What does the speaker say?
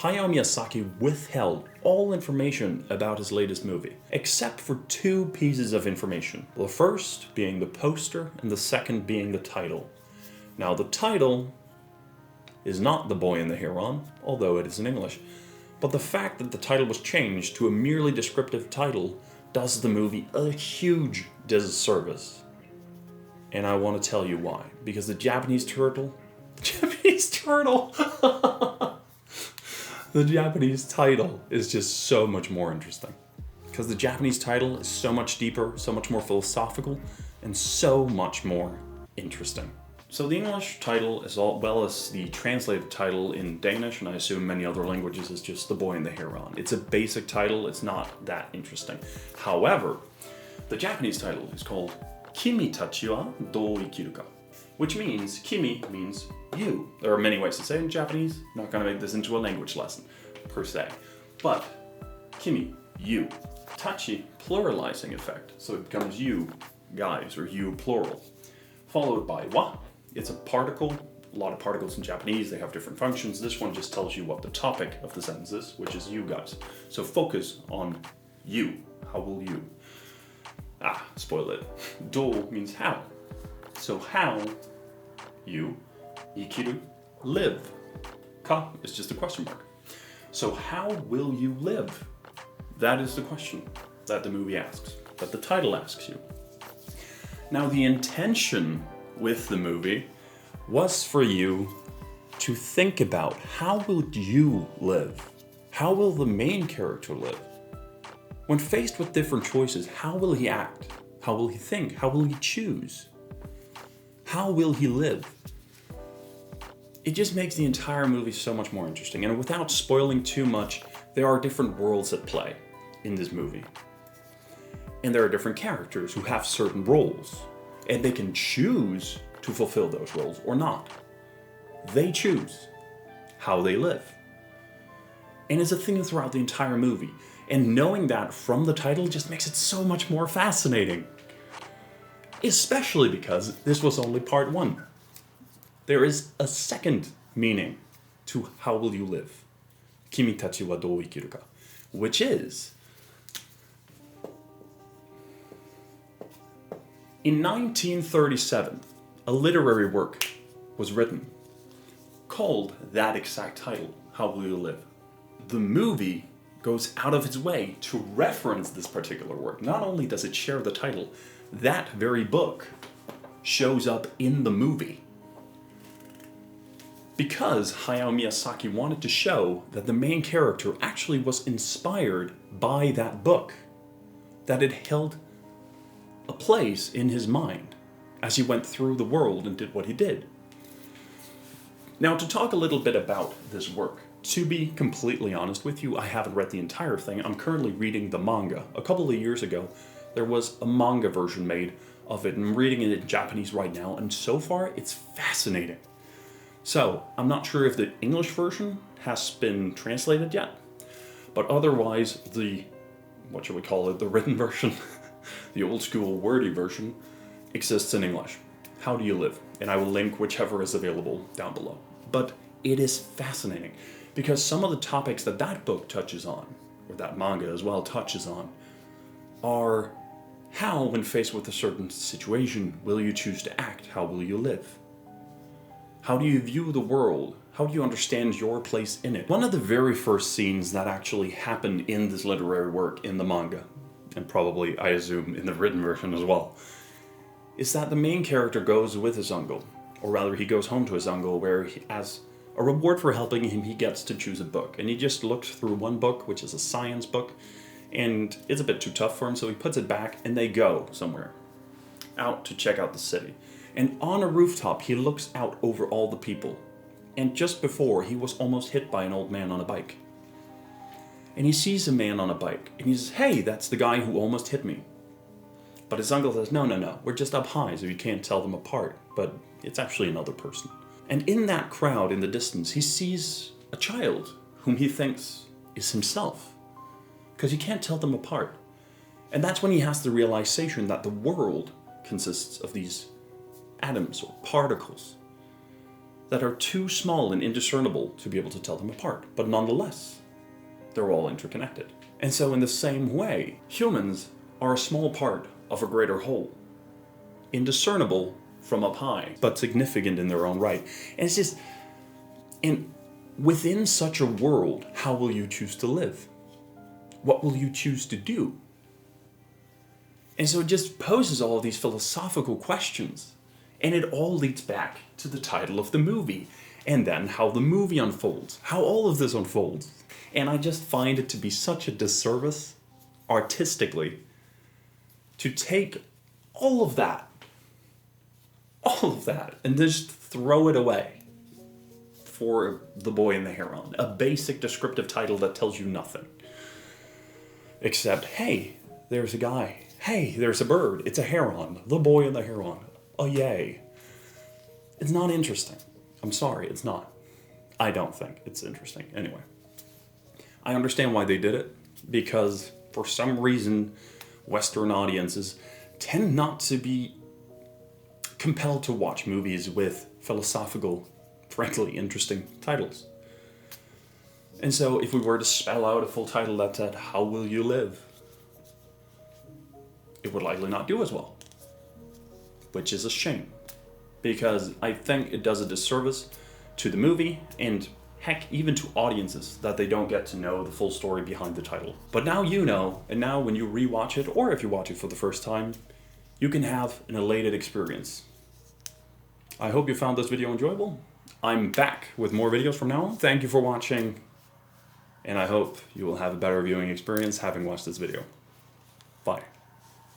Hayao Miyazaki withheld all information about his latest movie, except for two pieces of information. The first being the poster, and the second being the title. Now, the title is not The Boy and the Heron, although it is in English, but the fact that the title was changed to a merely descriptive title does the movie a huge disservice. And I want to tell you why. Because the Japanese title, the Japanese title is just so much more interesting. Because the Japanese title is so much deeper, so much more philosophical, and so much more interesting. So the English title, as well as the translated title in Danish, and I assume many other languages, is just The Boy and the Heron. It's a basic title, it's not that interesting. However, the Japanese title is called Kimi tachi wa dou ikiru ka, which means, Kimi means you. There are many ways to say it in Japanese. I'm not going to make this into a language lesson, per se. But, Kimi, you. Tachi, pluralizing effect, so it becomes you guys, or you plural. Followed by wa. It's a particle. A lot of particles in Japanese, they have different functions. This one just tells you what the topic of the sentence is, which is you guys. So focus on you. How will you? Spoil it. Do means how. So how you, ikiru, live. Ka is just a question mark. So how will you live? That is the question that the movie asks, that the title asks you. Now, the intention with the movie was for you to think about, how will you live? How will the main character live? When faced with different choices, how will he act? How will he think? How will he choose? How will he live? It just makes the entire movie so much more interesting. And without spoiling too much, there are different worlds at play in this movie. And there are different characters who have certain roles. And they can choose to fulfill those roles or not. They choose how they live. And it's a theme throughout the entire movie. And knowing that from the title just makes it so much more fascinating. Especially because this was only part one. There is a second meaning to how will you live. Kimi tachi wa dou ikiru ka. Which is, in 1937, a literary work was written called that exact title, How Will You Live? The movie goes out of its way to reference this particular work. Not only does it share the title, that very book shows up in the movie. Because Hayao Miyazaki wanted to show that the main character actually was inspired by that book, that it held a place in his mind as he went through the world and did what he did. Now, to talk a little bit about this work, to be completely honest with you, I haven't read the entire thing. I'm currently reading the manga. A couple of years ago, there was a manga version made of it. I'm reading it in Japanese right now, and so far, it's fascinating. So, I'm not sure if the English version has been translated yet, but otherwise, the written version, the old school wordy version, exists in English. How do you live? And I will link whichever is available down below. But it is fascinating, because some of the topics that that book touches on, or that manga as well touches on, are how, when faced with a certain situation, will you choose to act? How will you live? How do you view the world? How do you understand your place in it? One of the very first scenes that actually happened in this literary work, in the manga, and probably, I assume, in the written version as well, is that the main character goes with his uncle, or rather he goes home to his uncle, where as a reward for helping him, he gets to choose a book. And he just looked through one book, which is a science book, and it's a bit too tough for him, so he puts it back, and they go somewhere, out to check out the city. And on a rooftop, he looks out over all the people. And just before, he was almost hit by an old man on a bike. And he sees a man on a bike, and he says, "Hey, that's the guy who almost hit me." But his uncle says, no, we're just up high, so you can't tell them apart. But it's actually another person. And in that crowd, in the distance, he sees a child whom he thinks is himself, because he can't tell them apart. And that's when he has the realization that the world consists of these atoms or particles. that are too small and indiscernible to be able to tell them apart. But nonetheless, they're all interconnected. And so in the same way, humans are a small part of a greater whole, indiscernible from up high, but significant in their own right. And it's just, and within such a world, how will you choose to live? What will you choose to do? And so it just poses all of these philosophical questions. And it all leads back to the title of the movie, and then how the movie unfolds, how all of this unfolds. And I just find it to be such a disservice, artistically, to take all of that, and just throw it away for The Boy and the Heron, a basic descriptive title that tells you nothing. Except, hey, there's a guy. Hey, there's a bird. It's a heron. The Boy and the Heron. Oh, yay. It's not interesting. I'm sorry, it's not. I don't think it's interesting. Anyway, I understand why they did it, because for some reason, Western audiences tend not to be compelled to watch movies with philosophical, frankly interesting titles. And so if we were to spell out a full title that said, How Will You Live? It would likely not do as well. Which is a shame. Because I think it does a disservice to the movie, and heck, even to audiences, that they don't get to know the full story behind the title. But now you know, and now when you rewatch it, or if you watch it for the first time, you can have an elated experience. I hope you found this video enjoyable. I'm back with more videos from now on. Thank you for watching, and I hope you will have a better viewing experience having watched this video. Bye.